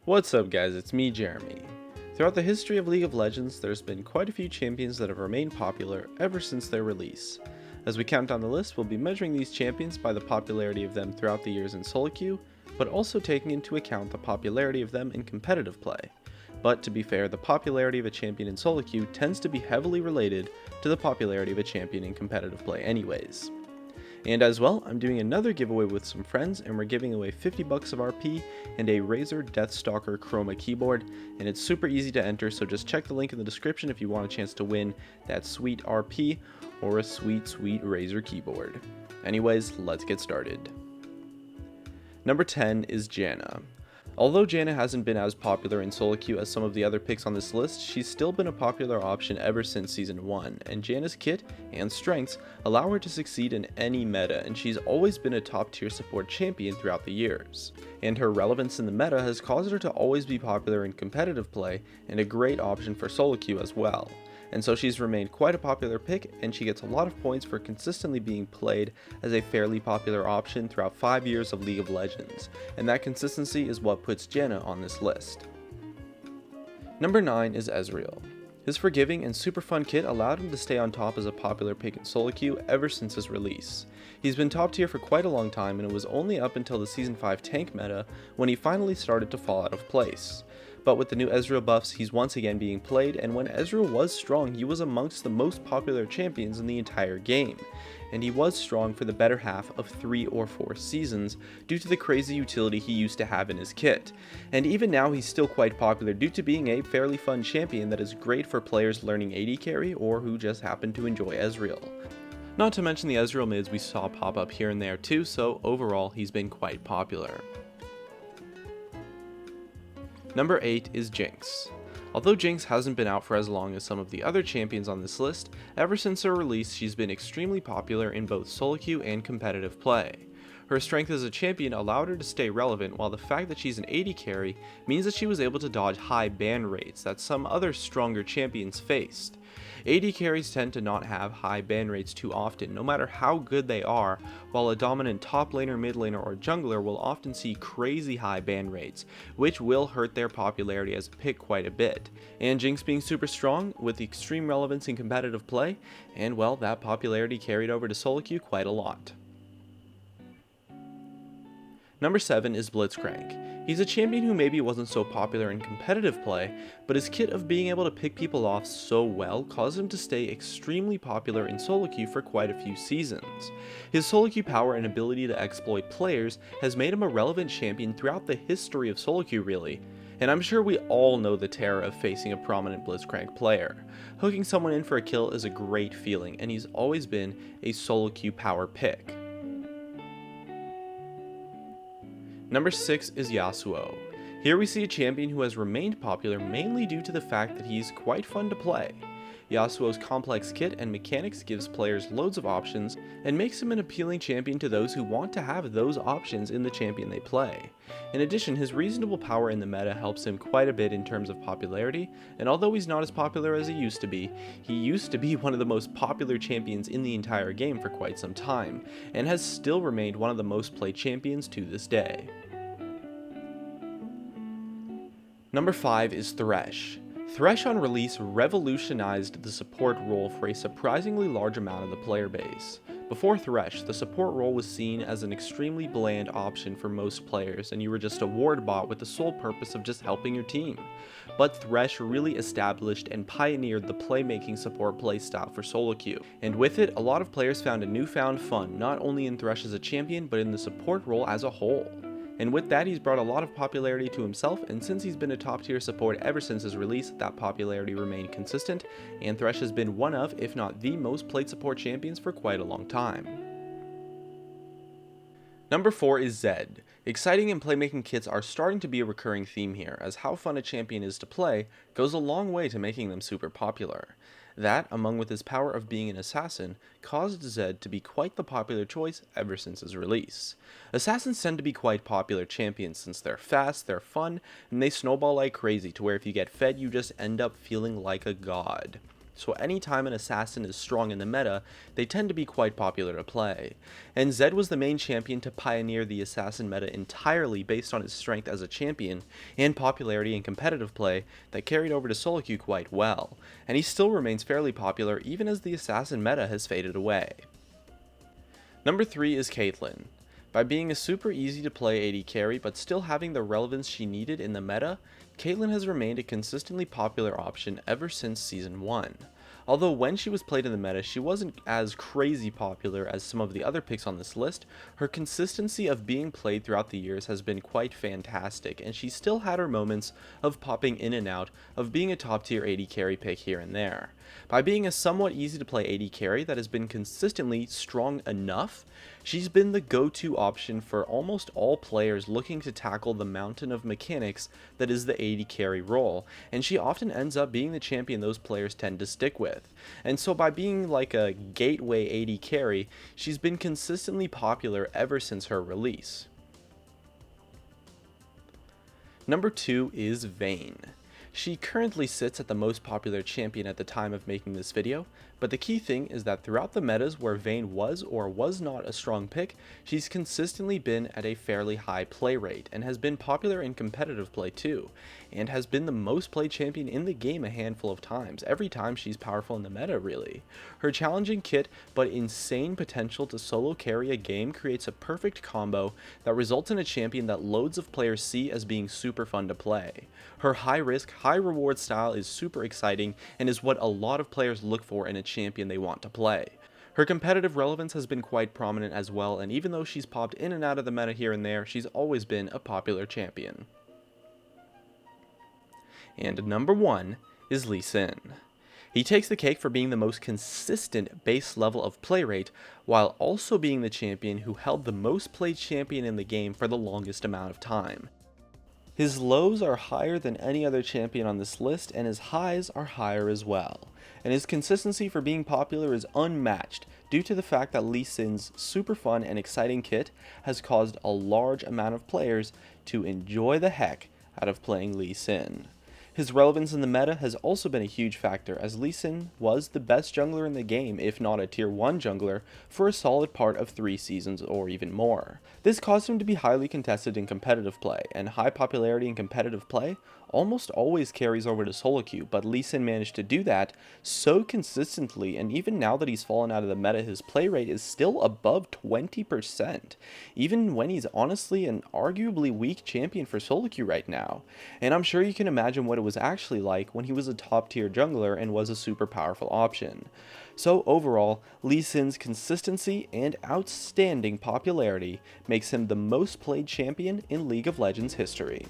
What's up guys, it's me Jeremy. Throughout the history of League of Legends, there's been quite a few champions that have remained popular ever since their release. As we count down the list, we'll be measuring these champions by the popularity of them throughout the years in solo queue, but also taking into account the popularity of them in competitive play. But to be fair, the popularity of a champion in solo queue tends to be heavily related to the popularity of a champion in competitive play anyways. And as well, I'm doing another giveaway with some friends, and we're giving away 50 bucks of RP and a Razer Deathstalker Chroma keyboard, and it's super easy to enter, so just check the link in the description if you want a chance to win that sweet RP or a sweet Razer keyboard. Anyways, let's get started. Number 10 is Janna. Although Janna hasn't been as popular in solo queue as some of the other picks on this list, she's still been a popular option ever since Season 1, and Janna's kit and strengths allow her to succeed in any meta, and she's always been a top tier support champion throughout the years. And her relevance in the meta has caused her to always be popular in competitive play, and a great option for solo queue as well. And so she's remained quite a popular pick, and she gets a lot of points for consistently being played as a fairly popular option throughout 5 years of League of Legends, and that consistency is what puts Janna on this list. Number 9 is Ezreal. His forgiving and super fun kit allowed him to stay on top as a popular pick in solo queue ever since his release. He's been top tier for quite a long time, and it was only up until the Season 5 tank meta when he finally started to fall out of place. But with the new Ezreal buffs, he's once again being played, and when Ezreal was strong, he was amongst the most popular champions in the entire game. And he was strong for the better half of 3 or 4 seasons due to the crazy utility he used to have in his kit. And even now he's still quite popular due to being a fairly fun champion that is great for players learning AD carry or who just happen to enjoy Ezreal. Not to mention the Ezreal mids we saw pop up here and there too, so overall he's been quite popular. Number 8 is Jinx. Although Jinx hasn't been out for as long as some of the other champions on this list, ever since her release she's been extremely popular in both solo queue and competitive play. Her strength as a champion allowed her to stay relevant, while the fact that she's an AD carry means that she was able to dodge high ban rates that some other stronger champions faced. AD carries tend to not have high ban rates too often, no matter how good they are, while a dominant top laner, mid laner, or jungler will often see crazy high ban rates, which will hurt their popularity as a pick quite a bit. And Jinx being super strong, with extreme relevance in competitive play, and well, that popularity carried over to solo queue quite a lot. Number 7 is Blitzcrank. He's a champion who maybe wasn't so popular in competitive play, but his kit of being able to pick people off so well caused him to stay extremely popular in solo queue for quite a few seasons. His solo queue power and ability to exploit players has made him a relevant champion throughout the history of solo queue really, and I'm sure we all know the terror of facing a prominent Blitzcrank player. Hooking someone in for a kill is a great feeling, and he's always been a solo queue power pick. Number 6 is Yasuo. Here we see a champion who has remained popular mainly due to the fact that he's quite fun to play. Yasuo's complex kit and mechanics gives players loads of options and makes him an appealing champion to those who want to have those options in the champion they play. In addition, his reasonable power in the meta helps him quite a bit in terms of popularity, and although he's not as popular as he used to be one of the most popular champions in the entire game for quite some time, and has still remained one of the most played champions to this day. Number 5 is Thresh. Thresh on release revolutionized the support role for a surprisingly large amount of the player base. Before Thresh, the support role was seen as an extremely bland option for most players, and you were just a ward bot with the sole purpose of just helping your team. But Thresh really established and pioneered the playmaking support playstyle for solo queue, and with it, a lot of players found a newfound fun, not only in Thresh as a champion, but in the support role as a whole. And with that, he's brought a lot of popularity to himself, and since he's been a top tier support ever since his release, that popularity remained consistent, and Thresh has been one of, if not the most played support champions for quite a long time. Number 4 is Zedd. Exciting and playmaking kits are starting to be a recurring theme here, as how fun a champion is to play goes a long way to making them super popular. That, among with his power of being an assassin, caused Zedd to be quite the popular choice ever since his release. Assassins tend to be quite popular champions since they're fast, they're fun, and they snowball like crazy to where if you get fed you just end up feeling like a god. so anytime an assassin is strong in the meta, they tend to be quite popular to play. And Zedd was the main champion to pioneer the assassin meta entirely based on his strength as a champion and popularity in competitive play that carried over to solo queue quite well, and he still remains fairly popular even as the assassin meta has faded away. Number 3 is Caitlyn. By being a super easy to play AD carry but still having the relevance she needed in the meta, Caitlyn has remained a consistently popular option ever since Season 1. Although when she was played in the meta, she wasn't as crazy popular as some of the other picks on this list, her consistency of being played throughout the years has been quite fantastic, and she still had her moments of popping in and out of being a top tier AD carry pick here and there. By being a somewhat easy to play AD carry that has been consistently strong enough, she's been the go-to option for almost all players looking to tackle the mountain of mechanics that is the AD carry role, and she often ends up being the champion those players tend to stick with. And so by being like a gateway AD carry, she's been consistently popular ever since her release. Number 2 is Vayne. She currently sits at the most popular champion at the time of making this video, but the key thing is that throughout the metas where Vayne was or was not a strong pick, she's consistently been at a fairly high play rate, and has been popular in competitive play too, and has been the most played champion in the game a handful of times, every time she's powerful in the meta really. Her challenging kit but insane potential to solo carry a game creates a perfect combo that results in a champion that loads of players see as being super fun to play. Her high risk, high reward style is super exciting and is what a lot of players look for in a champion they want to play. Her competitive relevance has been quite prominent as well, and even though she's popped in and out of the meta here and there, she's always been a popular champion. And number 1 is Lee Sin. He takes the cake for being the most consistent base level of play rate, while also being the champion who held the most played champion in the game for the longest amount of time. His lows are higher than any other champion on this list, and his highs are higher as well. And his consistency for being popular is unmatched due to the fact that Lee Sin's super fun and exciting kit has caused a large amount of players to enjoy the heck out of playing Lee Sin. His relevance in the meta has also been a huge factor, as Lee Sin was the best jungler in the game, if not a tier 1 jungler, for a solid part of 3 seasons or even more. This caused him to be highly contested in competitive play, and high popularity in competitive play almost always carries over to solo queue, but Lee Sin managed to do that so consistently, and even now that he's fallen out of the meta, his play rate is still above 20%, even when he's honestly an arguably weak champion for solo queue right now. And I'm sure you can imagine what it was actually like when he was a top tier jungler and was a super powerful option. So overall, Lee Sin's consistency and outstanding popularity makes him the most played champion in League of Legends history.